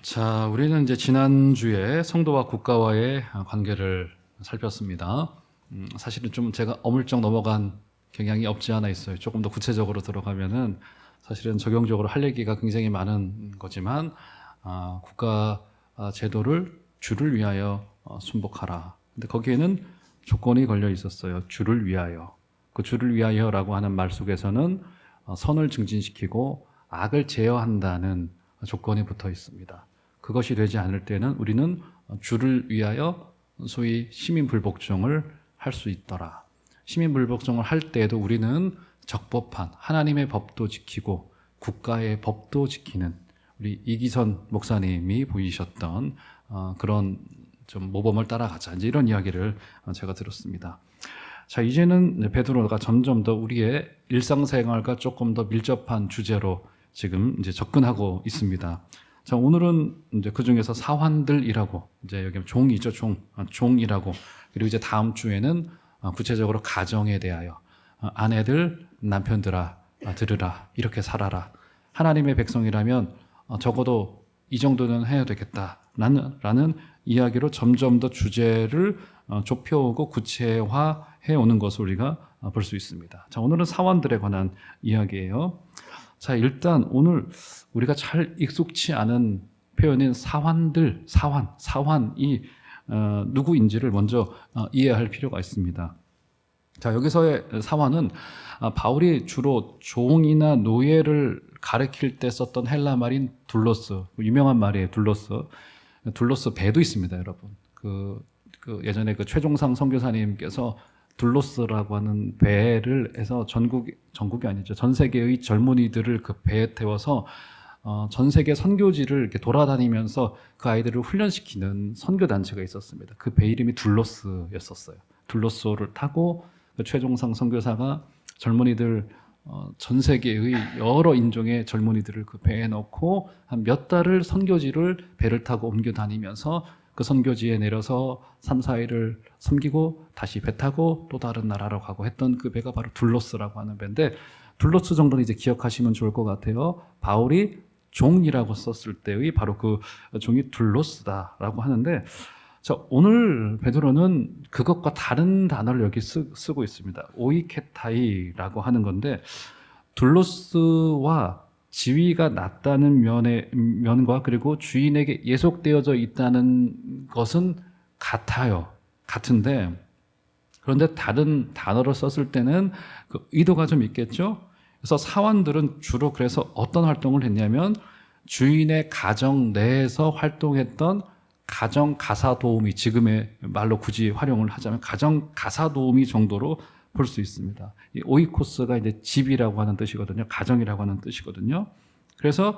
자, 우리는 이제 지난주에 성도와 국가와의 관계를 살폈습니다. 사실은 좀 제가 어물쩍 넘어간 경향이 없지 않아 있어요. 조금 더 구체적으로 들어가면은 사실은 적용적으로 할 얘기가 굉장히 많은 거지만, 국가 제도를 주를 위하여 순복하라. 근데 거기에는 조건이 걸려 있었어요. 주를 위하여. 그 주를 위하여라고 하는 말 속에서는 선을 증진시키고 악을 제어한다는 조건이 붙어 있습니다. 그것이 되지 않을 때는 우리는 주를 위하여 소위 시민불복종을 할 수 있더라. 시민불복종을 할 때에도 우리는 적법한 하나님의 법도 지키고 국가의 법도 지키는 우리 이기선 목사님이 보이셨던 그런 좀 모범을 따라가자. 이제 이런 이야기를 제가 들었습니다. 자, 이제는 베드로가 점점 더 우리의 일상생활과 조금 더 밀접한 주제로 지금 이제 접근하고 있습니다. 자, 오늘은 이제 그 중에서 사환들이라고, 이제 여기 종이죠, 종이라고. 그리고 이제 다음 주에는 구체적으로 가정에 대하여 아내들, 남편들아, 들으라, 이렇게 살아라. 하나님의 백성이라면 적어도 이 정도는 해야 되겠다. 라는 이야기로 점점 더 주제를 좁혀오고 구체화해 오는 것을 우리가 볼 수 있습니다. 자, 오늘은 사환들에 관한 이야기예요. 자, 일단 오늘 우리가 잘 익숙치 않은 표현인 사환들, 사환이 누구인지를 먼저 이해할 필요가 있습니다. 자, 여기서의 사환은 바울이 주로 종이나 노예를 가리킬 때 썼던 헬라 말인 둘로스, 유명한 말이에요. 둘로스 배도 있습니다, 여러분. 그 예전에 그 최종상 선교사님께서 둘로스라고 하는 배를 해서 전국이 아니죠. 전 세계의 젊은이들을 그 배에 태워서 전 세계 선교지를 이렇게 돌아다니면서 그 아이들을 훈련시키는 선교단체가 있었습니다. 그 배 이름이 둘로스였었어요. 둘로스를 타고 그 최종상 선교사가 젊은이들 전 세계의 여러 인종의 젊은이들을 그 배에 넣고 한 몇 달을 선교지를 배를 타고 옮겨 다니면서 그 선교지에 내려서 3, 4일을 섬기고 다시 배 타고 또 다른 나라로 가고 했던 그 배가 바로 둘로스라고 하는 배인데, 둘로스 정도는 이제 기억하시면 좋을 것 같아요. 바울이 종이라고 썼을 때의 바로 그 종이 둘로스다라고 하는데, 자, 오늘 베드로는 그것과 다른 단어를 여기 쓰고 있습니다. 오이케타이라고 하는 건데, 둘로스와 지위가 낮다는 면과 그리고 주인에게 예속되어져 있다는 것은 같은데, 그런데 다른 단어를 썼을 때는 그 의도가 좀 있겠죠. 그래서 사환들은 주로 그래서 어떤 활동을 했냐면 주인의 가정 내에서 활동했던 가정 가사 도우미, 지금의 말로 굳이 활용을 하자면 가정 가사 도우미 정도로 볼 수 있습니다. 이 오이코스가 이제 집이라고 하는 뜻이거든요. 가정이라고 하는 뜻이거든요. 그래서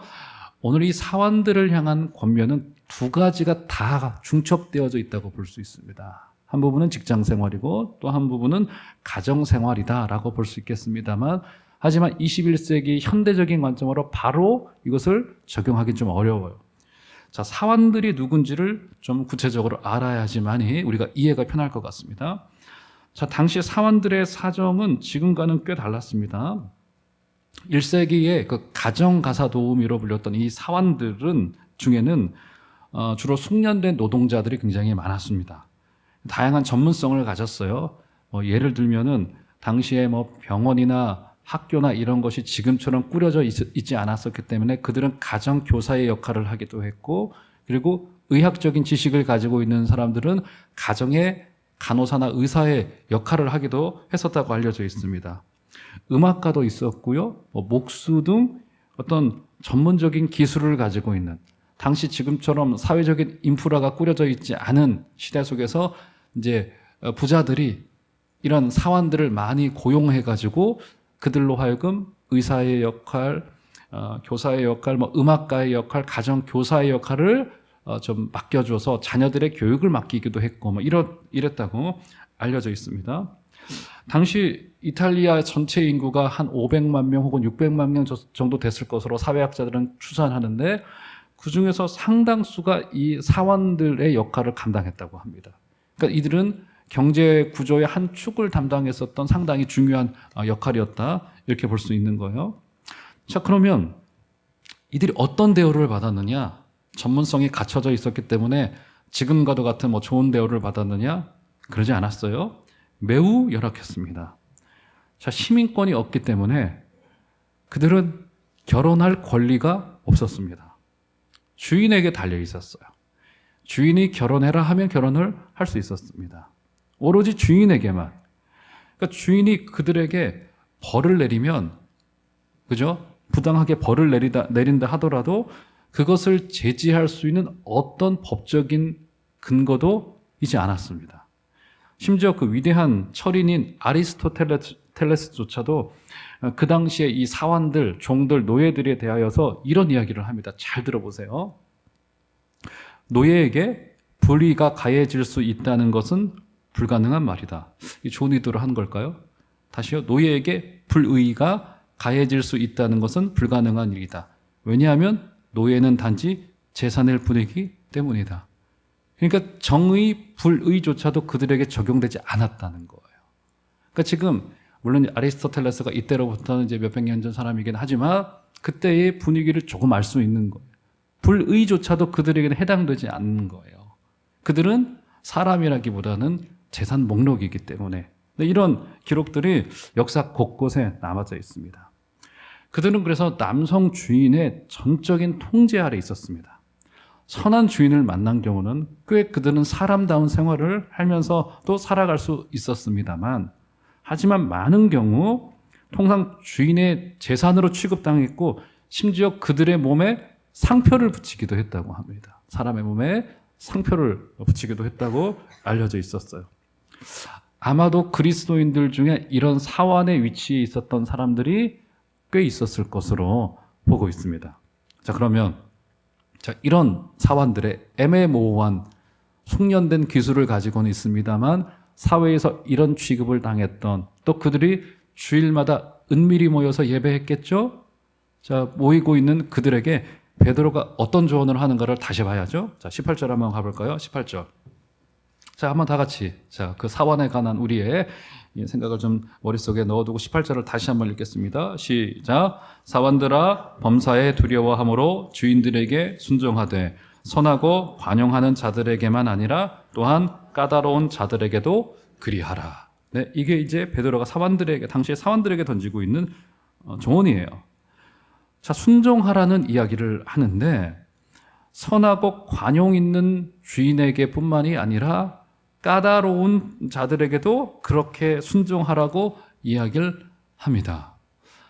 오늘 이 사환들을 향한 권면은 두 가지가 다 중첩되어져 있다고 볼 수 있습니다. 한 부분은 직장 생활이고 또 한 부분은 가정 생활이다라고 볼 수 있겠습니다만, 하지만 21세기 현대적인 관점으로 바로 이것을 적용하기 좀 어려워요. 자, 사환들이 누군지를 좀 구체적으로 알아야지만이 우리가 이해가 편할 것 같습니다. 자, 당시 사환들의 사정은 지금과는 꽤 달랐습니다. 1세기에 그 가정 가사 도우미로 불렸던 이 사환들은 중에는 주로 숙련된 노동자들이 굉장히 많았습니다. 다양한 전문성을 가졌어요. 예를 들면은 당시에 병원이나 학교나 이런 것이 지금처럼 꾸려져 있지 않았었기 때문에 그들은 가정 교사의 역할을 하기도 했고, 그리고 의학적인 지식을 가지고 있는 사람들은 가정의 간호사나 의사의 역할을 하기도 했었다고 알려져 있습니다. 음악가도 있었고요. 목수 등 어떤 전문적인 기술을 가지고 있는, 당시 지금처럼 사회적인 인프라가 꾸려져 있지 않은 시대 속에서 이제 부자들이 이런 사환들을 많이 고용해 가지고 그들로 하여금 의사의 역할, 교사의 역할, 음악가의 역할, 가정 교사의 역할을 좀 맡겨줘서 자녀들의 교육을 맡기기도 했고 이랬다고 알려져 있습니다. 당시 이탈리아 전체 인구가 한 500만 명 혹은 600만 명 정도 됐을 것으로 사회학자들은 추산하는데, 그 중에서 상당수가 이 사환들의 역할을 감당했다고 합니다. 그러니까 이들은 경제 구조의 한 축을 담당했었던 상당히 중요한 역할이었다, 이렇게 볼 수 있는 거예요. 자, 그러면 이들이 어떤 대우를 받았느냐? 전문성이 갖춰져 있었기 때문에 지금과도 같은 뭐 좋은 대우를 받았느냐? 그러지 않았어요. 매우 열악했습니다. 자, 시민권이 없기 때문에 그들은 결혼할 권리가 없었습니다. 주인에게 달려 있었어요. 주인이 결혼해라 하면 결혼을 할 수 있었습니다. 오로지 주인에게만. 그러니까 주인이 그들에게 벌을 내리면, 그죠? 부당하게 벌을 내린다 하더라도 그것을 제지할 수 있는 어떤 법적인 근거도 있지 않았습니다. 심지어 그 위대한 철인인 아리스토텔레스조차도 그 당시에 이 사환들, 종들, 노예들에 대하여서 이런 이야기를 합니다. 잘 들어보세요. 노예에게 불의가 가해질 수 있다는 것은 불가능한 말이다. 이 좋은 의도로 한 걸까요? 다시요. 노예에게 불의가 가해질 수 있다는 것은 불가능한 일이다. 왜냐하면 노예는 단지 재산일 뿐이기 때문이다. 그러니까 정의, 불의조차도 그들에게 적용되지 않았다는 거예요. 그러니까 지금 물론 아리스토텔레스가 이때로부터는 이제 몇백 년 전 사람이긴 하지만 그때의 분위기를 조금 알 수 있는 거예요. 불의조차도 그들에게는 해당되지 않는 거예요. 그들은 사람이라기보다는 재산 목록이기 때문에. 이런 기록들이 역사 곳곳에 남아져 있습니다. 그들은 그래서 남성 주인의 전적인 통제 아래 있었습니다. 선한 주인을 만난 경우는 꽤 그들은 사람다운 생활을 하면서 또 살아갈 수 있었습니다만, 하지만 많은 경우 통상 주인의 재산으로 취급당했고 심지어 그들의 몸에 상표를 붙이기도 했다고 합니다. 사람의 몸에 상표를 붙이기도 했다고 알려져 있었어요. 아마도 그리스도인들 중에 이런 사환의 위치에 있었던 사람들이 꽤 있었을 것으로 보고 있습니다. 자, 그러면 이런 사환들의 애매모호한 숙련된 기술을 가지고는 있습니다만 사회에서 이런 취급을 당했던, 또 그들이 주일마다 은밀히 모여서 예배했겠죠? 자, 모이고 있는 그들에게 베드로가 어떤 조언을 하는가를 다시 봐야죠. 자, 18절 한번 가볼까요? 18절. 자, 한번 다 같이. 자, 그 사환에 관한 우리의 생각을 좀 머릿속에 넣어두고 18절을 다시 한번 읽겠습니다. 시작. 사환들아, 범사에 두려워함으로 주인들에게 순종하되 선하고 관용하는 자들에게만 아니라 또한 까다로운 자들에게도 그리하라. 네, 이게 이제 베드로가 사환들에게, 당시에 사환들에게 던지고 있는 조언이에요. 자, 순종하라는 이야기를 하는데 선하고 관용 있는 주인에게 뿐만이 아니라 까다로운 자들에게도 그렇게 순종하라고 이야기를 합니다.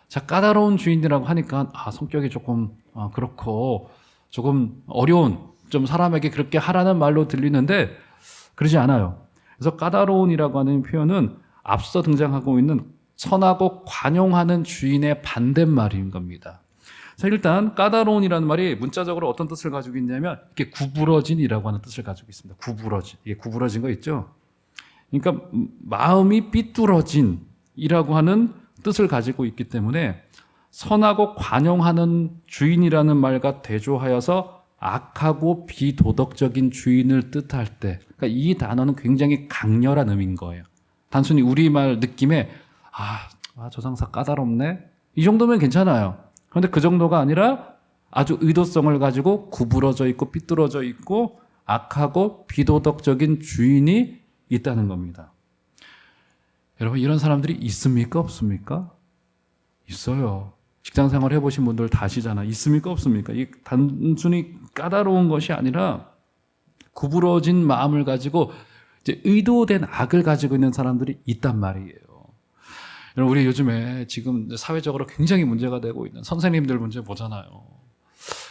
자, 까다로운 주인이라고 하니까 성격이 조금 그렇고 조금 어려운, 좀 사람에게 그렇게 하라는 말로 들리는데 그러지 않아요. 그래서 까다로운이라고 하는 표현은 앞서 등장하고 있는 선하고 관용하는 주인의 반대말인 겁니다. 자, 일단 까다로운이라는 말이 문자적으로 어떤 뜻을 가지고 있냐면 이렇게 구부러진이라고 하는 뜻을 가지고 있습니다. 구부러진. 이게 구부러진 거 있죠? 그러니까 마음이 삐뚤어진이라고 하는 뜻을 가지고 있기 때문에 선하고 관용하는 주인이라는 말과 대조하여서 악하고 비도덕적인 주인을 뜻할 때, 그러니까 이 단어는 굉장히 강렬한 의미인 거예요. 단순히 우리말 느낌에 저 상사 까다롭네? 이 정도면 괜찮아요. 그런데 그 정도가 아니라 아주 의도성을 가지고 구부러져 있고 삐뚤어져 있고 악하고 비도덕적인 주인이 있다는 겁니다. 여러분, 이런 사람들이 있습니까? 없습니까? 있어요. 직장 생활 해보신 분들 다 아시잖아요. 있습니까? 없습니까? 이 단순히 까다로운 것이 아니라 구부러진 마음을 가지고 이제 의도된 악을 가지고 있는 사람들이 있단 말이에요. 여러분, 우리 요즘에 지금 사회적으로 굉장히 문제가 되고 있는 선생님들 문제 보잖아요.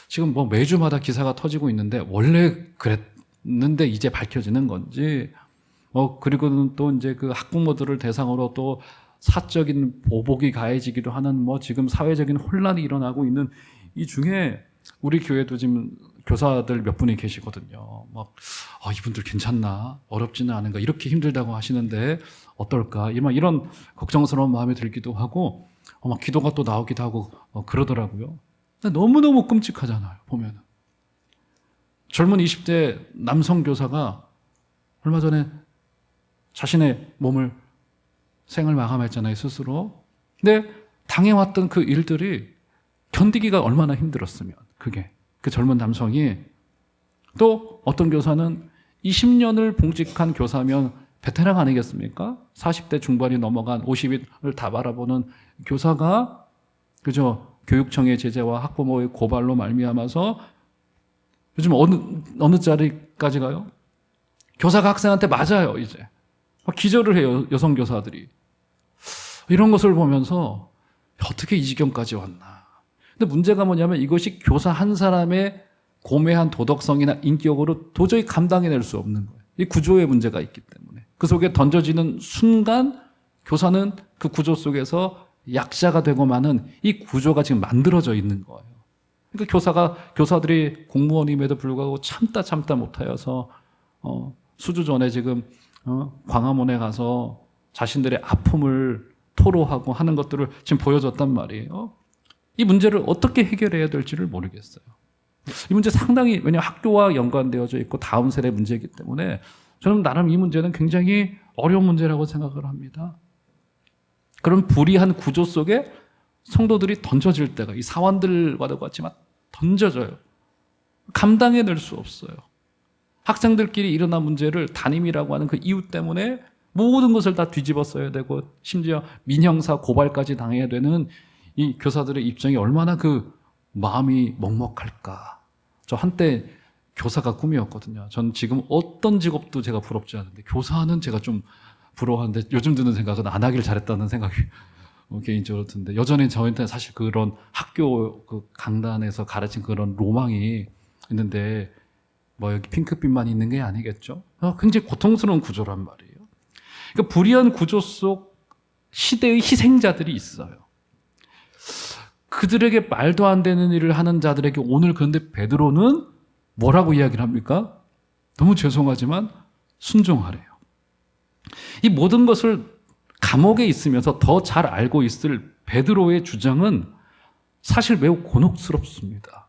지금 뭐 매주마다 기사가 터지고 있는데 원래 그랬는데 이제 밝혀지는 건지, 그리고는 또 이제 그 학부모들을 대상으로 또 사적인 보복이 가해지기도 하는 지금 사회적인 혼란이 일어나고 있는 이 중에 우리 교회도 지금 교사들 몇 분이 계시거든요. 이분들 괜찮나? 어렵지는 않은가? 이렇게 힘들다고 하시는데 어떨까? 이런 걱정스러운 마음이 들기도 하고, 막 기도가 또 나오기도 하고, 그러더라고요. 너무너무 끔찍하잖아요, 보면은. 젊은 20대 남성 교사가 얼마 전에 자신의 몸을 생을 마감했잖아요, 스스로. 근데 당해왔던 그 일들이 견디기가 얼마나 힘들었으면, 그게. 그 젊은 남성이 또 어떤 교사는 20년을 봉직한 교사면 베테랑 아니겠습니까? 40대 중반이 넘어간 50일을 다 바라보는 교사가 그죠? 교육청의 제재와 학부모의 고발로 말미암아서 요즘 어느 자리까지 가요? 교사가 학생한테 맞아요, 이제. 막 기절을 해요, 여성 교사들이. 이런 것을 보면서 어떻게 이 지경까지 왔나. 근데 문제가 뭐냐면 이것이 교사 한 사람의 고매한 도덕성이나 인격으로 도저히 감당해낼 수 없는 거예요. 이 구조의 문제가 있기 때문에. 그 속에 던져지는 순간 교사는 그 구조 속에서 약자가 되고 마는 이 구조가 지금 만들어져 있는 거예요. 그러니까 교사들이 공무원임에도 불구하고 참다 못하여서 수주 전에 지금 광화문에 가서 자신들의 아픔을 토로하고 하는 것들을 지금 보여줬단 말이에요. 이 문제를 어떻게 해결해야 될지를 모르겠어요. 이 문제 상당히 왜냐하면 학교와 연관되어져 있고 다음 세대 문제이기 때문에 저는 나름 이 문제는 굉장히 어려운 문제라고 생각을 합니다. 그런 불이한 구조 속에 성도들이 던져질 때가 이 사원들과도 같지만 던져져요. 감당해낼 수 없어요. 학생들끼리 일어난 문제를 담임이라고 하는 그 이유 때문에 모든 것을 다 뒤집어 써야 되고 심지어 민형사 고발까지 당해야 되는 이 교사들의 입장이 얼마나 그 마음이 먹먹할까. 저 한때 교사가 꿈이었거든요. 전 지금 어떤 직업도 제가 부럽지 않은데 교사는 제가 좀 부러워하는데 요즘 드는 생각은 안 하길 잘했다는 생각이 개인적으로 드는데 여전히 저한테 사실 그런 학교 그 강단에서 가르친 그런 로망이 있는데 뭐 여기 핑크빛만 있는 게 아니겠죠? 굉장히 고통스러운 구조란 말이에요. 그러니까 불의한 구조 속 시대의 희생자들이 있어요. 그들에게 말도 안 되는 일을 하는 자들에게 오늘 그런데 베드로는 뭐라고 이야기를 합니까? 너무 죄송하지만 순종하래요. 이 모든 것을 감옥에 있으면서 더 잘 알고 있을 베드로의 주장은 사실 매우 곤혹스럽습니다.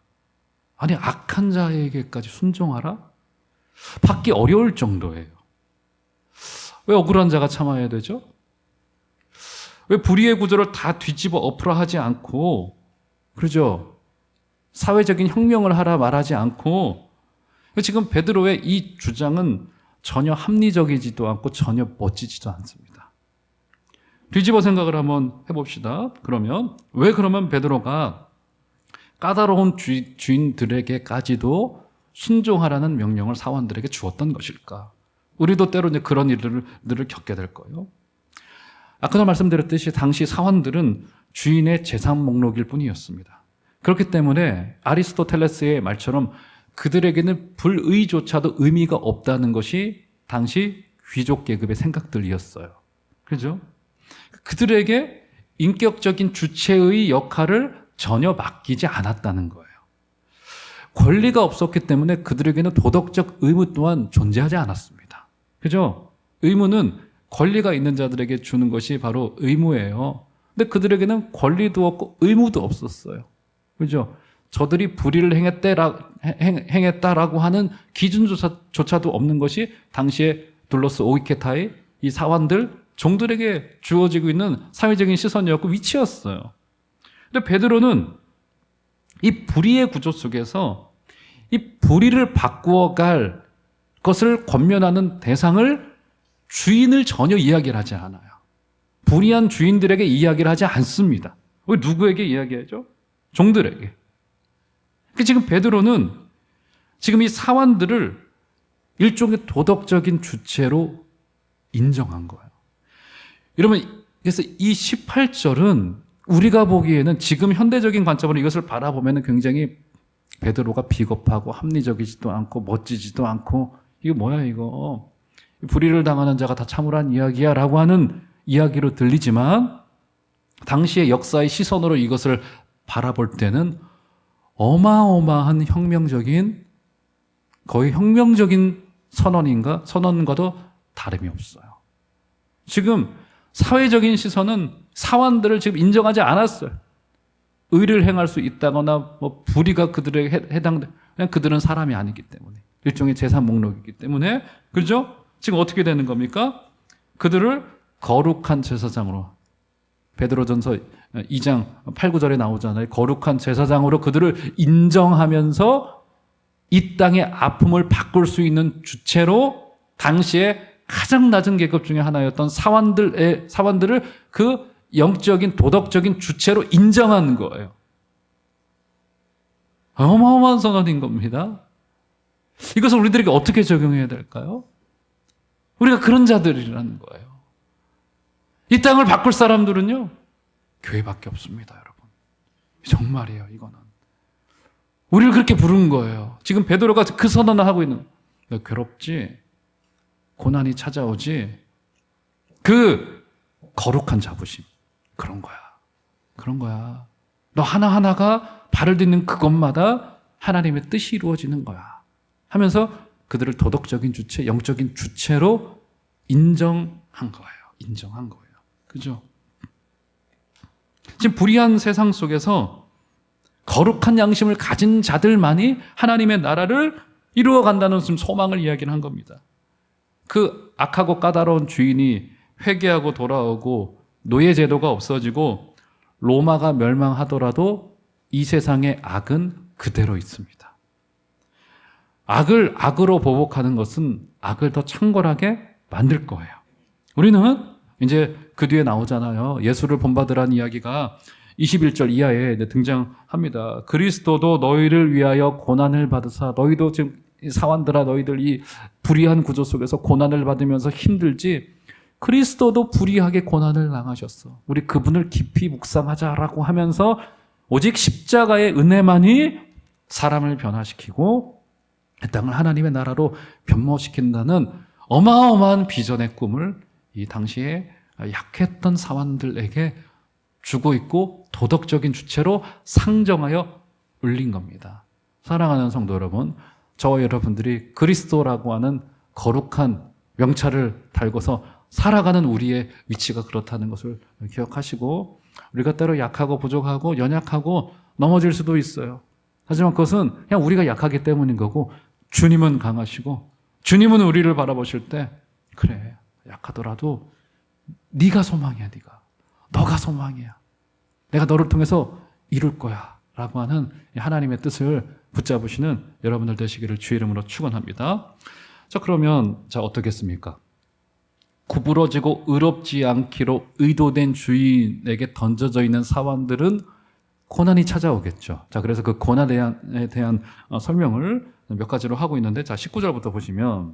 아니 악한 자에게까지 순종하라? 받기 어려울 정도예요. 왜 억울한 자가 참아야 되죠? 왜 불의의 구조를 다 뒤집어 엎으라 하지 않고 그러죠? 사회적인 혁명을 하라 말하지 않고 지금 베드로의 이 주장은 전혀 합리적이지도 않고 전혀 멋지지도 않습니다. 뒤집어 생각을 한번 해봅시다. 그러면 베드로가 까다로운 주인들에게까지도 순종하라는 명령을 사원들에게 주었던 것일까? 우리도 때로 이제 그런 일들을 겪게 될 거예요. 아까도 말씀드렸듯이 당시 사원들은 주인의 재산 목록일 뿐이었습니다. 그렇기 때문에 아리스토텔레스의 말처럼 그들에게는 불의조차도 의미가 없다는 것이 당시 귀족 계급의 생각들이었어요. 그죠? 그들에게 인격적인 주체의 역할을 전혀 맡기지 않았다는 거예요. 권리가 없었기 때문에 그들에게는 도덕적 의무 또한 존재하지 않았습니다. 그죠? 의무는 권리가 있는 자들에게 주는 것이 바로 의무예요. 근데 그들에게는 권리도 없고 의무도 없었어요. 그죠? 저들이 불의를 행했다라고 하는 기준조차도 없는 것이 당시에 둘러스 오이케타의 이 사관들, 종들에게 주어지고 있는 사회적인 시선이었고 위치였어요. 근데 베드로는 이 불의의 구조 속에서 이 불의를 바꾸어갈 것을 권면하는 대상을 주인을 전혀 이야기를 하지 않아요. 불의한 주인들에게 이야기를 하지 않습니다. 왜 누구에게 이야기하죠? 종들에게. 지금 베드로는 지금 이 사환들을 일종의 도덕적인 주체로 인정한 거예요. 여러분, 그래서 이 18절은 우리가 보기에는 지금 현대적인 관점으로 이것을 바라보면 굉장히 베드로가 비겁하고 합리적이지도 않고 멋지지도 않고 이거 뭐야 이거 불의를 당하는 자가 다 참으란 이야기야 라고 하는 이야기로 들리지만 당시의 역사의 시선으로 이것을 바라볼 때는 어마어마한 거의 혁명적인 선언과도 다름이 없어요. 지금 사회적인 시선은 사환들을 지금 인정하지 않았어요. 의를 행할 수 있다거나 뭐 불의가 그들에게 그냥 그들은 사람이 아니기 때문에 일종의 재산 목록이기 때문에 그렇죠? 지금 어떻게 되는 겁니까? 그들을 거룩한 제사장으로 베드로전서 2장 8, 9절에 나오잖아요. 거룩한 제사장으로 그들을 인정하면서 이 땅의 아픔을 바꿀 수 있는 주체로 당시에 가장 낮은 계급 중에 하나였던 사원들을 그 영적인 도덕적인 주체로 인정한 거예요. 어마어마한 선언인 겁니다. 이것을 우리들에게 어떻게 적용해야 될까요? 우리가 그런 자들이라는 거예요. 이 땅을 바꿀 사람들은요, 교회밖에 없습니다, 여러분. 정말이에요, 이거는. 우리를 그렇게 부른 거예요. 지금 베드로가 그 선언을 하고 있는, 너 괴롭지? 고난이 찾아오지? 그 거룩한 자부심. 그런 거야. 그런 거야. 너 하나하나가 발을 딛는 그것마다 하나님의 뜻이 이루어지는 거야. 하면서 그들을 도덕적인 주체, 영적인 주체로 인정한 거예요. 인정한 거예요. 그죠? 지금 불의한 세상 속에서 거룩한 양심을 가진 자들만이 하나님의 나라를 이루어간다는 소망을 이야기를 한 겁니다. 그 악하고 까다로운 주인이 회개하고 돌아오고 노예제도가 없어지고 로마가 멸망하더라도 이 세상의 악은 그대로 있습니다. 악을 악으로 보복하는 것은 악을 더 창궐하게 만들 거예요. 우리는 이제 그 뒤에 나오잖아요. 예수를 본받으라는 이야기가 21절 이하에 등장합니다. 그리스도도 너희를 위하여 고난을 받으사, 너희도 지금 사완들아 너희들 이 불의한 구조 속에서 고난을 받으면서 힘들지, 그리스도도 불의하게 고난을 당하셨어. 우리 그분을 깊이 묵상하자라고 하면서 오직 십자가의 은혜만이 사람을 변화시키고 이 땅을 하나님의 나라로 변모시킨다는 어마어마한 비전의 꿈을 이 당시에 약했던 사원들에게 주고 있고 도덕적인 주체로 상정하여 올린 겁니다. 사랑하는 성도 여러분, 저와 여러분들이 그리스도라고 하는 거룩한 명찰을 달고서 살아가는 우리의 위치가 그렇다는 것을 기억하시고, 우리가 때로 약하고 부족하고 연약하고 넘어질 수도 있어요. 하지만 그것은 그냥 우리가 약하기 때문인 거고, 주님은 강하시고 주님은 우리를 바라보실 때, 그래, 약하더라도 네가 소망이야. 너가 소망이야. 내가 너를 통해서 이룰 거야 라고 하는 하나님의 뜻을 붙잡으시는 여러분들 되시기를 주의 이름으로 축원합니다. 자, 그러면 어떻겠습니까? 구부러지고 의롭지 않기로 의도된 주인에게 던져져 있는 사원들은 고난이 찾아오겠죠. 자, 그래서 그 고난에 대한 설명을 몇 가지로 하고 있는데, 자, 19절부터 보시면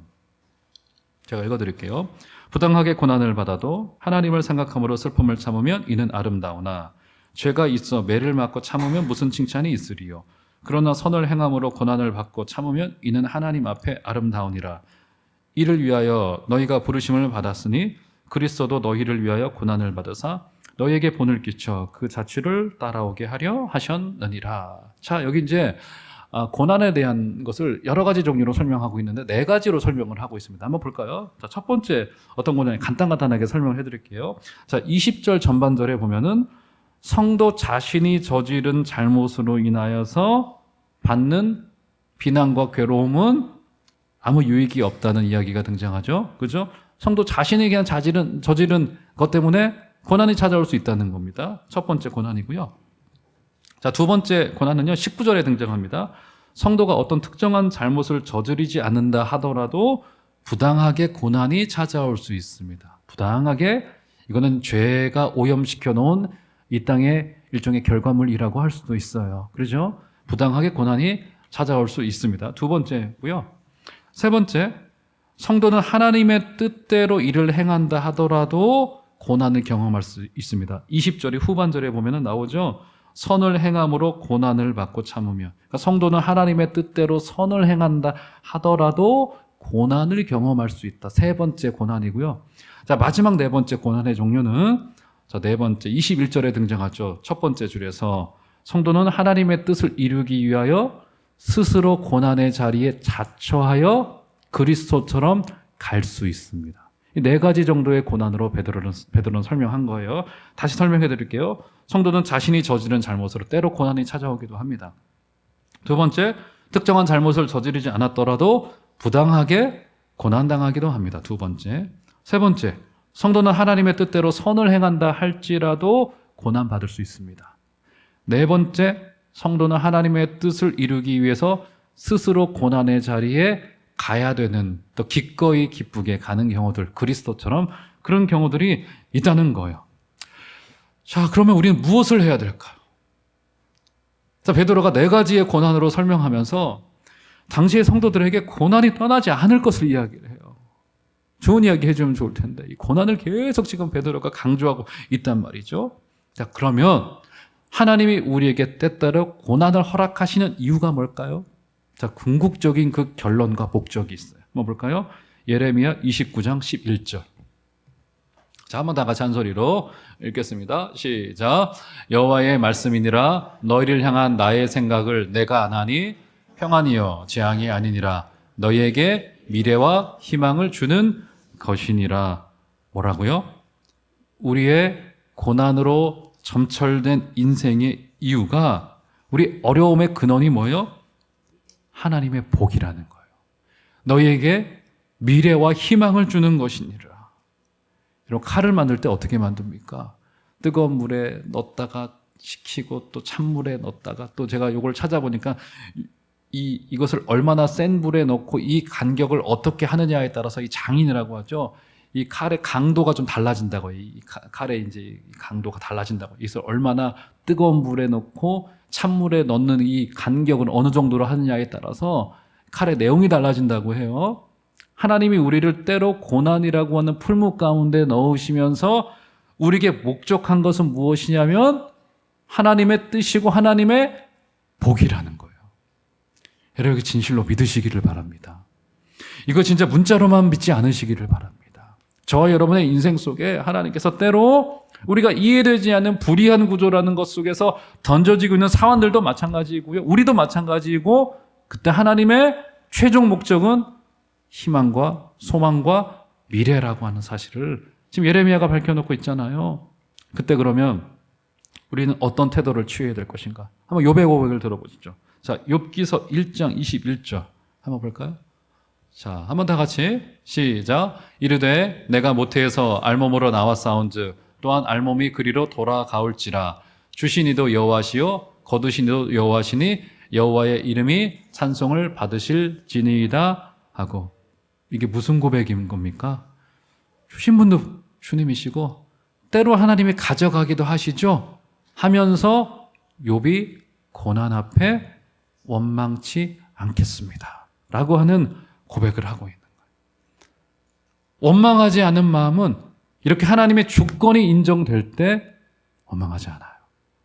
제가 읽어드릴게요. 부당하게 고난을 받아도 하나님을 생각함으로 슬픔을 참으면 이는 아름다우나, 죄가 있어 매를 맞고 참으면 무슨 칭찬이 있으리요. 그러나 선을 행함으로 고난을 받고 참으면 이는 하나님 앞에 아름다우니라. 이를 위하여 너희가 부르심을 받았으니 그리스도도 너희를 위하여 고난을 받으사 너희에게 본을 끼쳐 그 자취를 따라오게 하려 하셨느니라. 자, 여기 이제 고난에 대한 것을 여러 가지 종류로 설명하고 있는데 4가지로 설명을 하고 있습니다. 한번 볼까요? 자, 첫 번째 어떤 고난이 간단하게 설명을 해드릴게요. 자, 20절 전반절에 보면은 성도 자신이 저지른 잘못으로 인하여서 받는 비난과 괴로움은 아무 유익이 없다는 이야기가 등장하죠. 그죠? 성도 자신이 그냥 저지른 것 때문에 고난이 찾아올 수 있다는 겁니다. 첫 번째 고난이고요. 자, 두 번째 고난은요, 19절에 등장합니다. 성도가 어떤 특정한 잘못을 저지르지 않는다 하더라도 부당하게 고난이 찾아올 수 있습니다. 부당하게, 이거는 죄가 오염시켜 놓은 이 땅의 일종의 결과물이라고 할 수도 있어요. 그렇죠? 부당하게 고난이 찾아올 수 있습니다. 두 번째고요. 세 번째, 성도는 하나님의 뜻대로 일을 행한다 하더라도 고난을 경험할 수 있습니다. 20절의 후반절에 보면 나오죠. 선을 행함으로 고난을 받고 참으며. 그러니까 성도는 하나님의 뜻대로 선을 행한다 하더라도 고난을 경험할 수 있다. 세 번째 고난이고요. 자, 마지막 네 번째 고난의 종류는, 자, 네 번째 21절에 등장하죠. 첫 번째 줄에서 성도는 하나님의 뜻을 이루기 위하여 스스로 고난의 자리에 자처하여 그리스도처럼 갈 수 있습니다. 이 4가지 정도의 고난으로 베드로는 설명한 거예요. 다시 설명해 드릴게요. 성도는 자신이 저지른 잘못으로 때로 고난이 찾아오기도 합니다. 두 번째, 특정한 잘못을 저지르지 않았더라도 부당하게 고난당하기도 합니다. 두 번째. 세 번째, 성도는 하나님의 뜻대로 선을 행한다 할지라도 고난받을 수 있습니다. 네 번째, 성도는 하나님의 뜻을 이루기 위해서 스스로 고난의 자리에 가야 되는, 또 기꺼이 기쁘게 가는 경우들, 그리스도처럼 그런 경우들이 있다는 거예요. 자, 그러면 우리는 무엇을 해야 될까요? 자, 베드로가 4가지의 고난으로 설명하면서 당시의 성도들에게 고난이 떠나지 않을 것을 이야기를 해요. 좋은 이야기 해주면 좋을 텐데 이 고난을 계속 지금 베드로가 강조하고 있단 말이죠. 자, 그러면 하나님이 우리에게 때때로 고난을 허락하시는 이유가 뭘까요? 자, 궁극적인 그 결론과 목적이 있어요. 한번 볼까요? 예레미야 29장 11절. 자, 한번 다 같이 한 소리로 읽겠습니다. 시작. 여호와의 말씀이니라. 너희를 향한 나의 생각을 내가 아나니 평안이요 재앙이 아니니라. 너희에게 미래와 희망을 주는 것이니라. 뭐라고요? 우리의 고난으로 점철된 인생의 이유가, 우리 어려움의 근원이 뭐예요? 하나님의 복이라는 거예요. 너희에게 미래와 희망을 주는 것이니라. 이런 칼을 만들 때 어떻게 만듭니까? 뜨거운 물에 넣었다가 식히고 또 찬물에 넣었다가, 또 제가 이걸 찾아보니까 이것을 얼마나 센 불에 넣고 이 간격을 어떻게 하느냐에 따라서 이 장인이라고 하죠. 이 칼의 강도가 좀 달라진다고. 이 칼의 이제 강도가 달라진다고. 이것을 얼마나 뜨거운 물에 넣고 찬물에 넣는 이 간격은 어느 정도로 하느냐에 따라서 칼의 내용이 달라진다고 해요. 하나님이 우리를 때로 고난이라고 하는 풀무 가운데 넣으시면서 우리에게 목적한 것은 무엇이냐면 하나님의 뜻이고 하나님의 복이라는 거예요. 여러분, 진실로 믿으시기를 바랍니다. 이거 진짜 문자로만 믿지 않으시기를 바랍니다. 저와 여러분의 인생 속에 하나님께서 때로 우리가 이해되지 않는 불의한 구조라는 것 속에서 던져지고 있는 상황들도 마찬가지이고요. 우리도 마찬가지이고, 그때 하나님의 최종 목적은 희망과 소망과 미래라고 하는 사실을 지금 예레미야가 밝혀놓고 있잖아요. 그때 그러면 우리는 어떤 태도를 취해야 될 것인가? 한번 욥의 고백을 들어보시죠. 자, 욥기서 1장 21절 한번 볼까요? 자, 한번 다 같이 시작. 이르되 내가 모태에서 알몸으로 나왔사온즉 또한 알몸이 그리로 돌아가올지라. 주신 이도 여호와시요 거두신 이도 여호와시니 여호와의 이름이 찬송을 받으실지니이다 하고. 이게 무슨 고백인 겁니까? 주신 분도 주님이시고 때로 하나님이 가져가기도 하시죠. 하면서 욥이 고난 앞에 원망치 않겠습니다 라고 하는 고백을 하고 있는 거예요. 원망하지 않은 마음은 이렇게 하나님의 주권이 인정될 때 원망하지 않아요.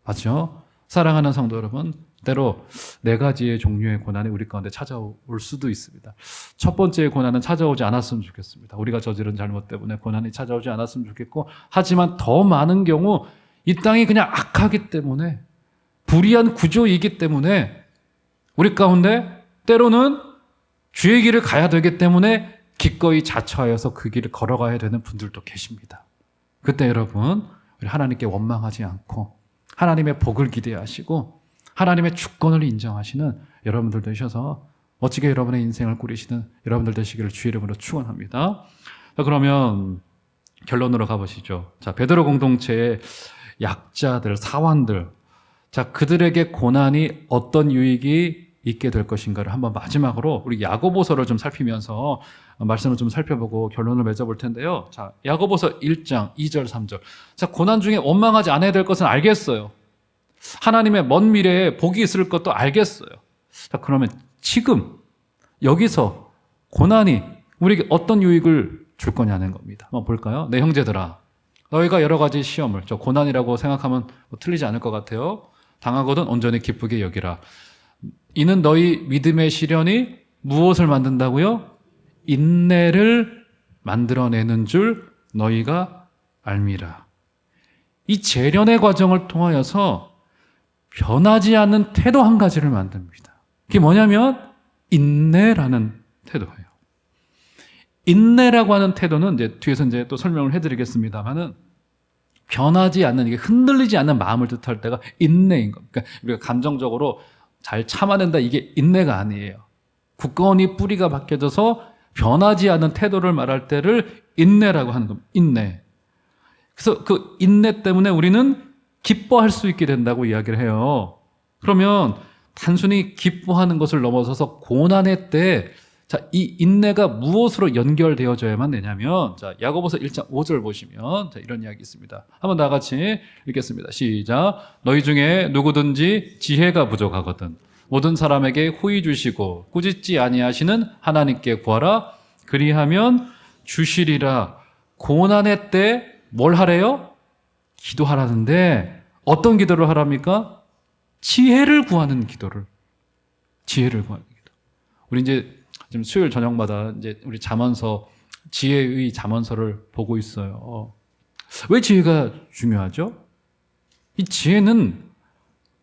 맞죠? 사랑하는 성도 여러분, 때로 4가지의 종류의 고난이 우리 가운데 찾아올 수도 있습니다. 첫 번째의 고난은 찾아오지 않았으면 좋겠습니다. 우리가 저지른 잘못 때문에 고난이 찾아오지 않았으면 좋겠고, 하지만 더 많은 경우 이 땅이 그냥 악하기 때문에, 불의한 구조이기 때문에 우리 가운데 때로는 주의 길을 가야 되기 때문에 기꺼이 자처하여서 그 길을 걸어가야 되는 분들도 계십니다. 그때 여러분, 우리 하나님께 원망하지 않고 하나님의 복을 기대하시고 하나님의 주권을 인정하시는 여러분들 되셔서 멋지게 여러분의 인생을 꾸리시는 여러분들 되시기를 주의 이름으로 축원합니다. 자, 그러면 결론으로 가보시죠. 자, 베드로 공동체의 약자들, 사환들, 자, 그들에게 고난이 어떤 유익이 있게 될 것인가를 한번 마지막으로 우리 야고보서를 좀 살피면서 말씀을 좀 살펴보고 결론을 맺어볼 텐데요. 자, 야고보서 1장 2절 3절. 자, 고난 중에 원망하지 않아야 될 것은 알겠어요. 하나님의 먼 미래에 복이 있을 것도 알겠어요. 자, 그러면 지금 여기서 고난이 우리에게 어떤 유익을 줄 거냐는 겁니다. 한번 볼까요? 내 형제들아, 너희가 여러 가지 시험을, 저 고난이라고 생각하면 틀리지 않을 것 같아요. 당하거든 온전히 기쁘게 여기라. 이는 너희 믿음의 시련이 무엇을 만든다고요? 인내를 만들어내는 줄 너희가 알미라. 이 재련의 과정을 통하여서 변하지 않는 태도 한 가지를 만듭니다. 그게 뭐냐면 인내라는 태도예요. 인내라고 하는 태도는 이제 뒤에서 이제 또 설명을 해드리겠습니다만은 변하지 않는, 이게 흔들리지 않는 마음을 뜻할 때가 인내인 겁니다. 그러니까 우리가 감정적으로 잘 참아낸다, 이게 인내가 아니에요. 굳건히 뿌리가 박혀져서 변하지 않는 태도를 말할 때를 인내라고 하는 겁니다. 인내. 그래서 그 인내 때문에 우리는 기뻐할 수 있게 된다고 이야기를 해요. 그러면 단순히 기뻐하는 것을 넘어서서 고난의 때에 자, 이 인내가 무엇으로 연결되어져야만 되냐면 자, 야고보서 1장 5절 보시면 자, 이런 이야기 있습니다. 한번 다 같이 읽겠습니다. 시작. 너희 중에 누구든지 지혜가 부족하거든 모든 사람에게 후히 주시고 꾸짖지 아니하시는 하나님께 구하라. 그리하면 주시리라. 고난의 때 뭘 하래요? 기도하라는데 어떤 기도를 하랍니까? 지혜를 구하는 기도를. 지혜를 구하는 기도. 우리 이제 지금 수요일 저녁마다 이제 우리 잠언서, 지혜의 잠언서를 보고 있어요. 왜 지혜가 중요하죠? 이 지혜는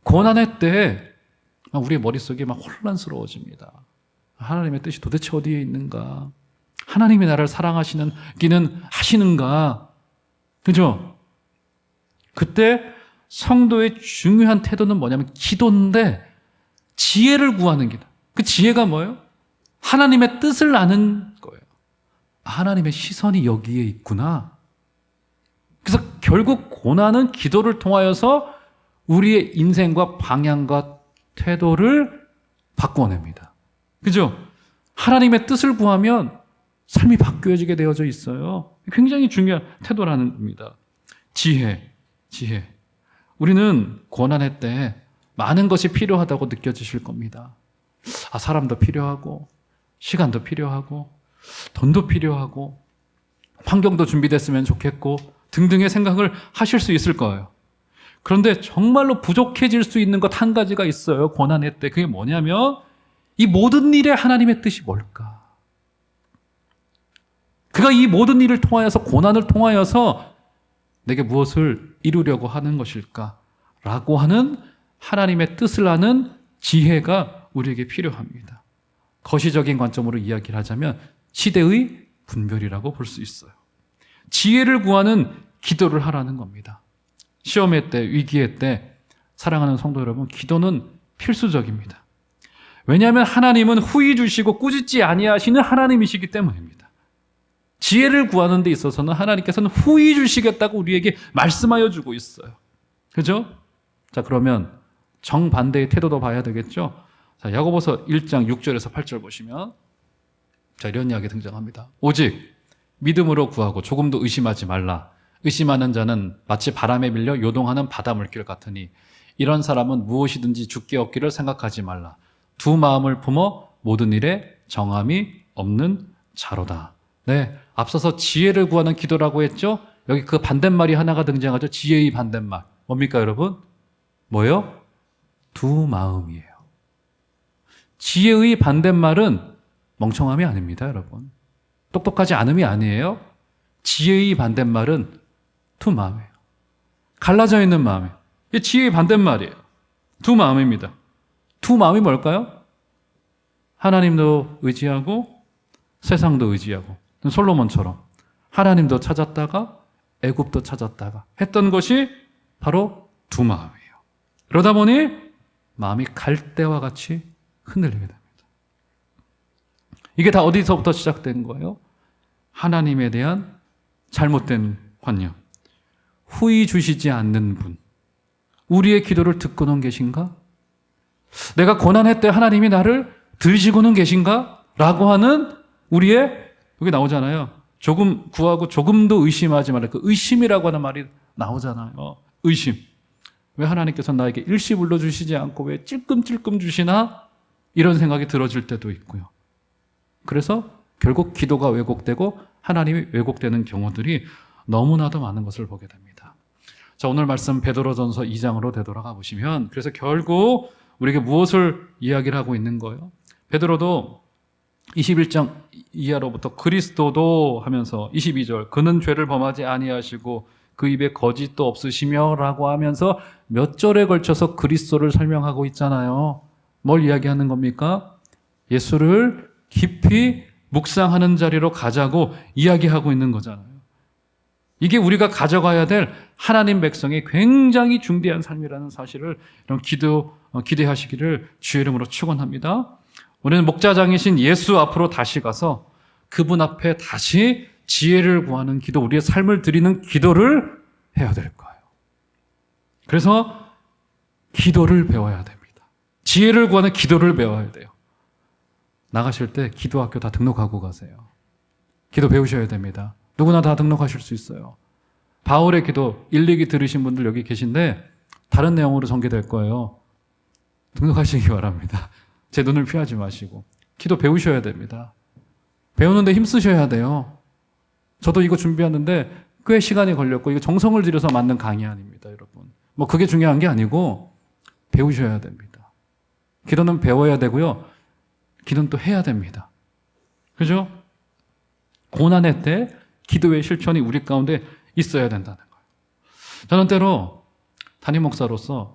고난의 때에 우리의 머릿속이 막 혼란스러워집니다. 하나님의 뜻이 도대체 어디에 있는가? 하나님이 나를 사랑하시는 기는 하시는가? 그죠? 그때 성도의 중요한 태도는 뭐냐면 기도인데 지혜를 구하는 기도. 그 지혜가 뭐예요? 하나님의 뜻을 아는 거예요. 하나님의 시선이 여기에 있구나. 그래서 결국 고난은 기도를 통하여서 우리의 인생과 방향과 태도를 바꿔냅니다. 그죠? 하나님의 뜻을 구하면 삶이 바뀌어지게 되어져 있어요. 굉장히 중요한 태도라는 겁니다. 지혜. 우리는 고난의 때 많은 것이 필요하다고 느껴지실 겁니다. 사람도 필요하고 시간도 필요하고 돈도 필요하고 환경도 준비됐으면 좋겠고 등등의 생각을 하실 수 있을 거예요. 그런데 정말로 부족해질 수 있는 것 한 가지가 있어요. 고난의 때. 그게 뭐냐면 이 모든 일에 하나님의 뜻이 뭘까? 그가 이 모든 일을 통하여서 고난을 통하여서 내게 무엇을 이루려고 하는 것일까? 라고 하는 하나님의 뜻을 아는 지혜가 우리에게 필요합니다. 거시적인 관점으로 이야기를 하자면 시대의 분별이라고 볼 수 있어요. 지혜를 구하는 기도를 하라는 겁니다. 시험의 때, 위기의 때 사랑하는 성도 여러분, 기도는 필수적입니다. 왜냐하면 하나님은 후히 주시고 꾸짖지 아니하시는 하나님이시기 때문입니다. 지혜를 구하는 데 있어서는 하나님께서는 후히 주시겠다고 우리에게 말씀하여 주고 있어요. 그죠? 자, 그러면 정반대의 태도도 봐야 되겠죠? 자, 야고보서 1장 6절에서 8절 보시면 자, 이런 이야기 등장합니다. 오직 믿음으로 구하고 조금도 의심하지 말라. 의심하는 자는 마치 바람에 밀려 요동하는 바다 물길 같으니 이런 사람은 무엇이든지 죽게 얻기를 생각하지 말라. 두 마음을 품어 모든 일에 정함이 없는 자로다. 네, 앞서서 지혜를 구하는 기도라고 했죠? 여기 그 반대말이 하나가 등장하죠. 지혜의 반대말. 뭡니까 여러분? 뭐요? 두 마음이에요. 지혜의 반대말은 멍청함이 아닙니다, 여러분. 똑똑하지 않음이 아니에요. 지혜의 반대말은 두 마음이에요. 갈라져 있는 마음이에요. 이게 지혜의 반대말이에요. 두 마음입니다. 두 마음이 뭘까요? 하나님도 의지하고 세상도 의지하고 솔로몬처럼 하나님도 찾았다가 애굽도 찾았다가 했던 것이 바로 두 마음이에요. 그러다 보니 마음이 갈대와 같이 흔들리게 됩니다. 이게 다 어디서부터 시작된 거예요? 하나님에 대한 잘못된 관념. 후히 주시지 않는 분. 우리의 기도를 듣고는 계신가? 내가 고난의 때 하나님이 나를 들으시고는 계신가? 라고 하는 우리의, 여기 나오잖아요. 조금 구하고 조금도 의심하지 말라. 그 의심이라고 하는 말이 나오잖아요. 의심. 왜 하나님께서 나에게 일시불로 주시지 않고 왜 찔끔찔끔 주시나? 이런 생각이 들어질 때도 있고요. 그래서 결국 기도가 왜곡되고 하나님이 왜곡되는 경우들이 너무나도 많은 것을 보게 됩니다. 자, 오늘 말씀 베드로전서 2장으로 되돌아가 보시면 그래서 결국 우리에게 무엇을 이야기를 하고 있는 거예요? 베드로도 21장 이하로부터 그리스도도 하면서 22절 그는 죄를 범하지 아니하시고 그 입에 거짓도 없으시며 라고 하면서 몇 절에 걸쳐서 그리스도를 설명하고 있잖아요. 뭘 이야기하는 겁니까? 예수를 깊이 묵상하는 자리로 가자고 이야기하고 있는 거잖아요. 이게 우리가 가져가야 될 하나님 백성의 굉장히 중대한 삶이라는 사실을 이런 기대하시기를 주의 이름으로 축원합니다. 우리는 목자장이신 예수 앞으로 다시 가서 그분 앞에 다시 지혜를 구하는 기도, 우리의 삶을 드리는 기도를 해야 될 거예요. 그래서 기도를 배워야 됩니다. 지혜를 구하는 기도를 배워야 돼요. 나가실 때 기도학교 다 등록하고 가세요. 기도 배우셔야 됩니다. 누구나 다 등록하실 수 있어요. 바울의 기도 1, 2기 들으신 분들 여기 계신데 다른 내용으로 전개될 거예요. 등록하시기 바랍니다. 제 눈을 피하지 마시고 기도 배우셔야 됩니다. 배우는데 힘쓰셔야 돼요. 저도 이거 준비하는데 꽤 시간이 걸렸고 이거 정성을 들여서 만든 강의 아닙니다, 여러분. 뭐 그게 중요한 게 아니고 배우셔야 됩니다. 기도는 배워야 되고요. 기도는 또 해야 됩니다. 그죠? 고난의 때 기도의 실천이 우리 가운데 있어야 된다는 거예요. 저는 때로 담임 목사로서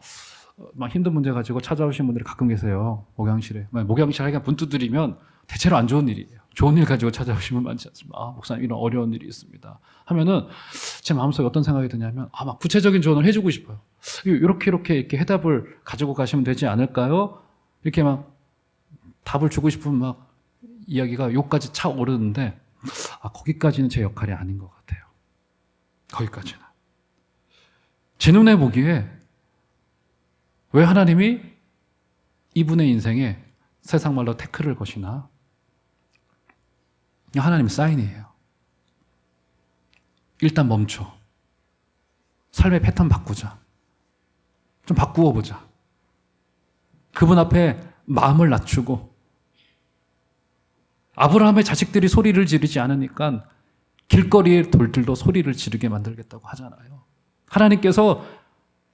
막 힘든 문제 가지고 찾아오신 분들이 가끔 계세요. 목양실에. 목양실 하기가 문 두드리면 대체로 안 좋은 일이에요. 좋은 일 가지고 찾아오신 분 많지 않습니다. 목사님 이런 어려운 일이 있습니다. 하면은 제 마음속에 어떤 생각이 드냐면 막 구체적인 조언을 해주고 싶어요. 이렇게 해답을 가지고 가시면 되지 않을까요? 이렇게 막 답을 주고 싶은 막 이야기가 요까지 차오르는데 거기까지는 제 역할이 아닌 것 같아요. 거기까지는. 제 눈에 보기에 왜 하나님이 이분의 인생에 세상 말로 태클을 거시나? 하나님 사인이에요. 일단 멈춰. 삶의 패턴 바꾸자. 좀 바꾸어 보자. 그분 앞에 마음을 낮추고 아브라함의 자식들이 소리를 지르지 않으니까 길거리의 돌들도 소리를 지르게 만들겠다고 하잖아요. 하나님께서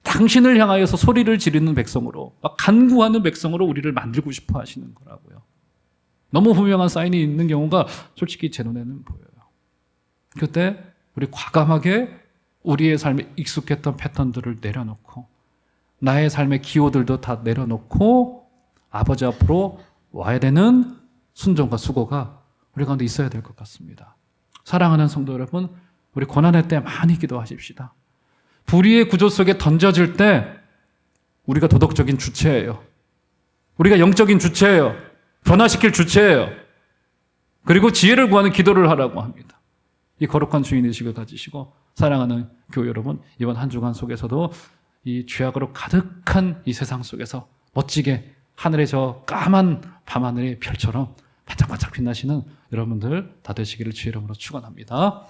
당신을 향하여서 소리를 지르는 백성으로, 막 간구하는 백성으로 우리를 만들고 싶어 하시는 거라고요. 너무 분명한 사인이 있는 경우가 솔직히 제 눈에는 보여요. 그때 우리 과감하게 우리의 삶에 익숙했던 패턴들을 내려놓고 나의 삶의 기호들도 다 내려놓고 아버지 앞으로 와야 되는 순종과 수고가 우리 가운데 있어야 될 것 같습니다. 사랑하는 성도 여러분, 우리 고난의 때 많이 기도하십시다. 불의의 구조 속에 던져질 때 우리가 도덕적인 주체예요. 우리가 영적인 주체예요. 변화시킬 주체예요. 그리고 지혜를 구하는 기도를 하라고 합니다. 이 거룩한 주인의식을 가지시고 사랑하는 교회 여러분, 이번 한 주간 속에서도 이 죄악으로 가득한 이 세상 속에서 멋지게 하늘의 저 까만 밤하늘의 별처럼 반짝반짝 빛나시는 여러분들 다 되시기를 주의 이름으로 축원합니다.